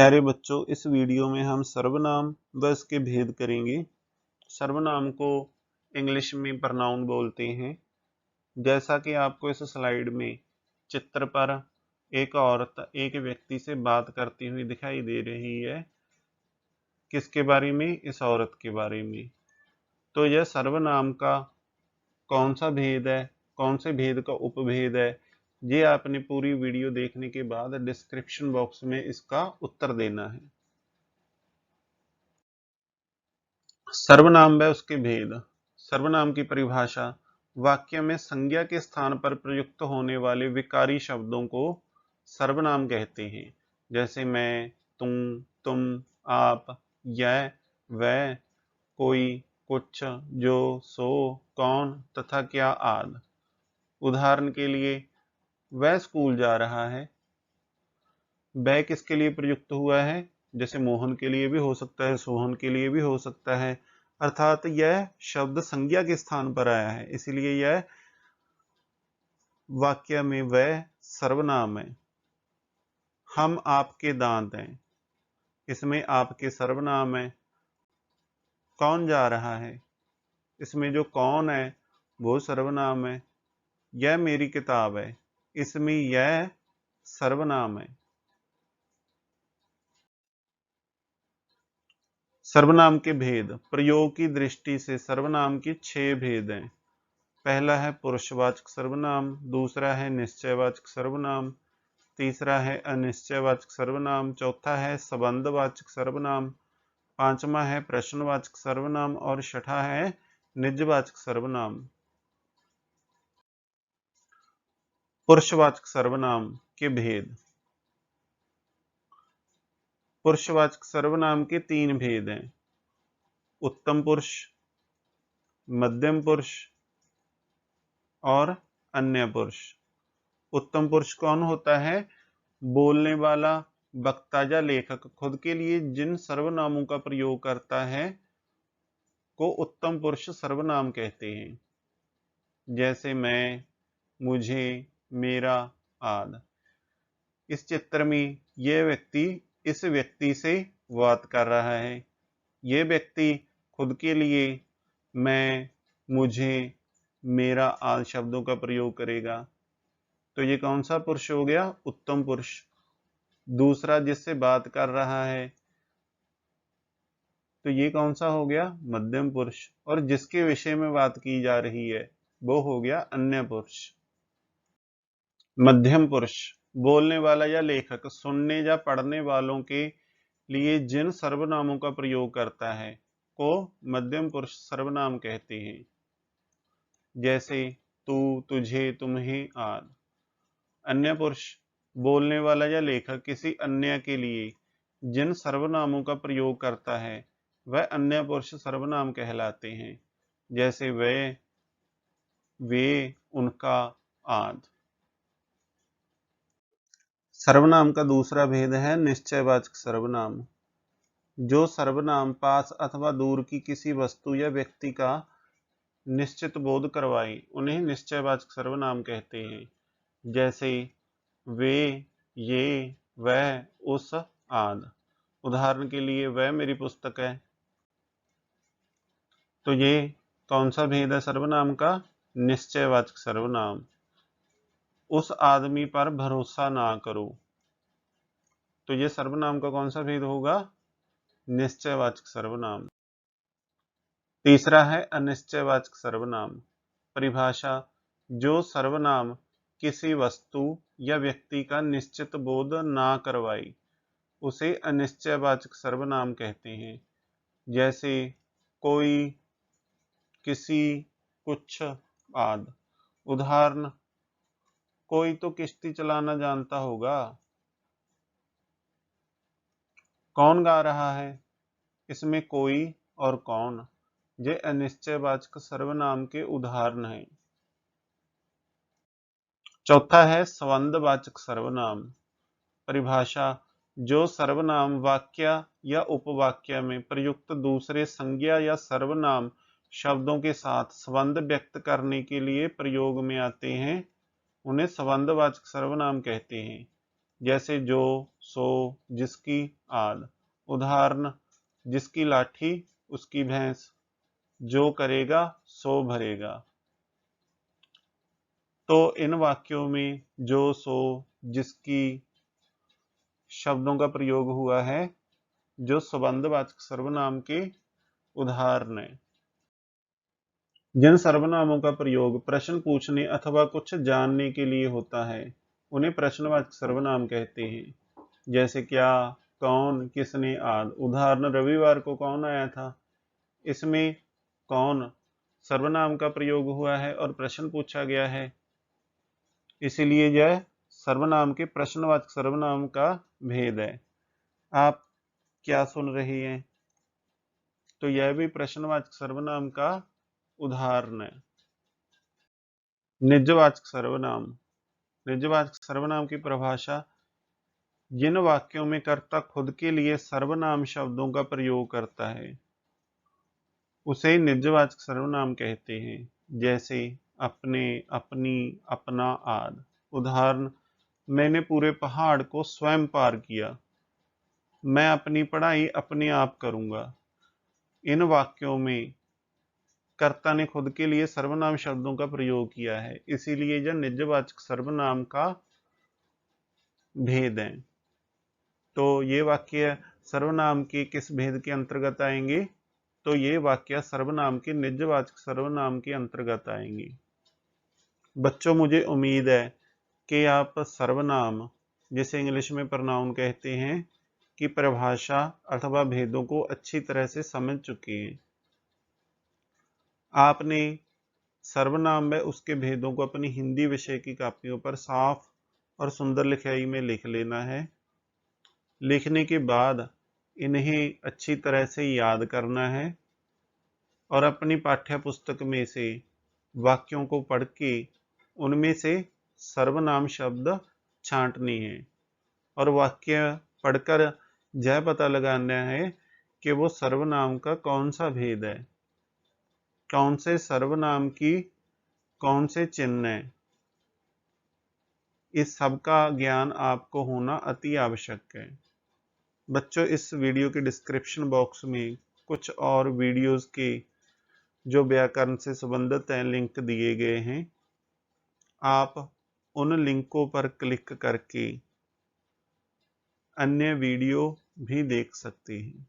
प्यारे बच्चों, इस वीडियो में हम सर्वनाम व इसके भेद करेंगे। सर्वनाम को इंग्लिश में प्रनाउन बोलते हैं। जैसा कि आपको इस स्लाइड में चित्र पर एक औरत एक व्यक्ति से बात करती हुई दिखाई दे रही है। किसके बारे में? इस औरत के बारे में। तो यह सर्वनाम का कौन सा भेद है, कौन से भेद का उपभेद है, ये आपने पूरी वीडियो देखने के बाद डिस्क्रिप्शन बॉक्स में इसका उत्तर देना है। सर्वनाम व उसके भेद। सर्वनाम की परिभाषा: वाक्य में संज्ञा के स्थान पर प्रयुक्त होने वाले विकारी शब्दों को सर्वनाम कहते हैं। जैसे मैं, तुम, तुम, आप, यह, वह, कोई, कुछ, जो, सो, कौन तथा क्या आदि। उदाहरण के लिए, वह स्कूल जा रहा है। वह किसके लिए प्रयुक्त हुआ है? जैसे मोहन के लिए भी हो सकता है, सोहन के लिए भी हो सकता है। अर्थात यह शब्द संज्ञा के स्थान पर आया है, इसलिए यह वाक्य में वह सर्वनाम है। हम आपके दांत हैं, इसमें आपके सर्वनाम है। कौन जा रहा है, इसमें जो कौन है वो सर्वनाम है। यह मेरी किताब है, इसमें यह सर्वनाम है। सर्वनाम के भेद। प्रयोग की दृष्टि से सर्वनाम के 6 भेद हैं। पहला है पुरुषवाचक सर्वनाम, दूसरा है निश्चयवाचक सर्वनाम, तीसरा है अनिश्चयवाचक सर्वनाम, चौथा है संबंधवाचक सर्वनाम, पांचवा है प्रश्नवाचक सर्वनाम और छठा है निजवाचक सर्वनाम। पुरुषवाचक सर्वनाम के भेद। पुरुषवाचक सर्वनाम के 3 भेद हैं: उत्तम पुरुष, मध्यम पुरुष और अन्य पुरुष। उत्तम पुरुष कौन होता है? बोलने वाला, वक्ता या लेखक खुद के लिए जिन सर्वनामों का प्रयोग करता है को उत्तम पुरुष सर्वनाम कहते हैं। जैसे मैं, मुझे, मेरा आदि। इस चित्र में यह व्यक्ति इस व्यक्ति से बात कर रहा है। यह व्यक्ति खुद के लिए मैं, मुझे, मेरा आदि शब्दों का प्रयोग करेगा। तो ये कौन सा पुरुष हो गया? उत्तम पुरुष। दूसरा जिससे बात कर रहा है तो ये कौन सा हो गया? मध्यम पुरुष। और जिसके विषय में बात की जा रही है वो हो गया अन्य पुरुष। मध्यम पुरुष बोलने वाला या लेखक सुनने या पढ़ने वालों के लिए जिन सर्वनामों का प्रयोग करता है को मध्यम पुरुष सर्वनाम कहते हैं। जैसे तू, तुझे, तुम्हें आदि। अन्य पुरुष बोलने वाला या लेखक किसी अन्य के लिए जिन सर्वनामों का प्रयोग करता है वह अन्य पुरुष सर्वनाम कहलाते हैं। जैसे वे, उनका आदि। सर्वनाम का दूसरा भेद है निश्चयवाचक सर्वनाम। जो सर्वनाम पास अथवा दूर की किसी वस्तु या व्यक्ति का निश्चित बोध करवाए उन्हें निश्चयवाचक सर्वनाम कहते हैं। जैसे वे, ये, वह, उस आदि। उदाहरण के लिए, वह मेरी पुस्तक है। तो ये कौन सा भेद है सर्वनाम का? निश्चयवाचक सर्वनाम। उस आदमी पर भरोसा ना करो। तो ये सर्वनाम का कौन सा भेद होगा? निश्चयवाचक सर्वनाम। तीसरा है अनिश्चयवाचक सर्वनाम। परिभाषा: जो सर्वनाम किसी वस्तु या व्यक्ति का निश्चित बोध ना करवाए उसे अनिश्चयवाचक सर्वनाम कहते हैं। जैसे कोई, किसी, कुछ आदि। उदाहरण, कोई तो किश्ती चलाना जानता होगा। कौन गा रहा है, इसमें कोई और कौन। ये अनिश्चयवाचक सर्वनाम के उदाहरण हैं। चौथा है संबंधवाचक सर्वनाम। परिभाषा: जो सर्वनाम वाक्य या उपवाक्य में प्रयुक्त दूसरे संज्ञा या सर्वनाम शब्दों के साथ संबंध व्यक्त करने के लिए प्रयोग में आते हैं उन्हें संबंधवाचक सर्वनाम कहते हैं। जैसे जो, सो, जिसकी आदि। उदाहरण, जिसकी लाठी उसकी भैंस, जो करेगा सो भरेगा। तो इन वाक्यों में जो, सो, जिसकी शब्दों का प्रयोग हुआ है जो संबंधवाचक सर्वनाम के उदाहरण है। जिन सर्वनामों का प्रयोग प्रश्न पूछने अथवा कुछ जानने के लिए होता है उन्हें प्रश्नवाचक सर्वनाम कहते हैं। जैसे क्या, कौन, किसने आदि। उदाहरण, रविवार को कौन आया था। इसमें कौन सर्वनाम का प्रयोग हुआ है और प्रश्न पूछा गया है, इसीलिए यह सर्वनाम के प्रश्नवाचक सर्वनाम का भेद है। आप क्या सुन रही हैं, तो यह भी प्रश्नवाचक सर्वनाम का उदाहरण है। निजवाचक सर्वनाम। निजवाचक सर्वनाम की परिभाषा, जिन वाक्यों में कर्ता खुद के लिए सर्वनाम शब्दों का प्रयोग करता है उसे निजवाचक सर्वनाम कहते हैं। जैसे अपने, अपनी, अपना आदि। उदाहरण, मैंने पूरे पहाड़ को स्वयं पार किया। मैं अपनी पढ़ाई अपने आप करूंगा। इन वाक्यों में कर्ता ने खुद के लिए सर्वनाम शब्दों का प्रयोग किया है, इसीलिए यह निजवाचक सर्वनाम का भेद है। तो ये वाक्य सर्वनाम के किस भेद के अंतर्गत आएंगे, तो ये वाक्य सर्वनाम के निजवाचक सर्वनाम के अंतर्गत आएंगे। बच्चों, मुझे उम्मीद है कि आप सर्वनाम, जिसे इंग्लिश में प्रनाउन कहते हैं, की परिभाषा अथवा भेदों को अच्छी तरह से समझ चुके हैं। आपने सर्वनाम व उसके भेदों को अपनी हिंदी विषय की कापियों पर साफ और सुंदर लिखाई में लिख लेना है। लिखने के बाद इन्हें अच्छी तरह से याद करना है और अपनी पाठ्य पुस्तक में से वाक्यों को पढ़ के उनमें से सर्वनाम शब्द छांटने हैं और वाक्य पढ़कर यह पता लगाना है कि वो सर्वनाम का कौन सा भेद है, कौन से सर्वनाम की कौन से चिन्ह है। इस सब का ज्ञान आपको होना अति आवश्यक है। बच्चों, इस वीडियो के डिस्क्रिप्शन बॉक्स में कुछ और वीडियोस के जो व्याकरण से संबंधित हैं लिंक दिए गए हैं। आप उन लिंकों पर क्लिक करके अन्य वीडियो भी देख सकते हैं।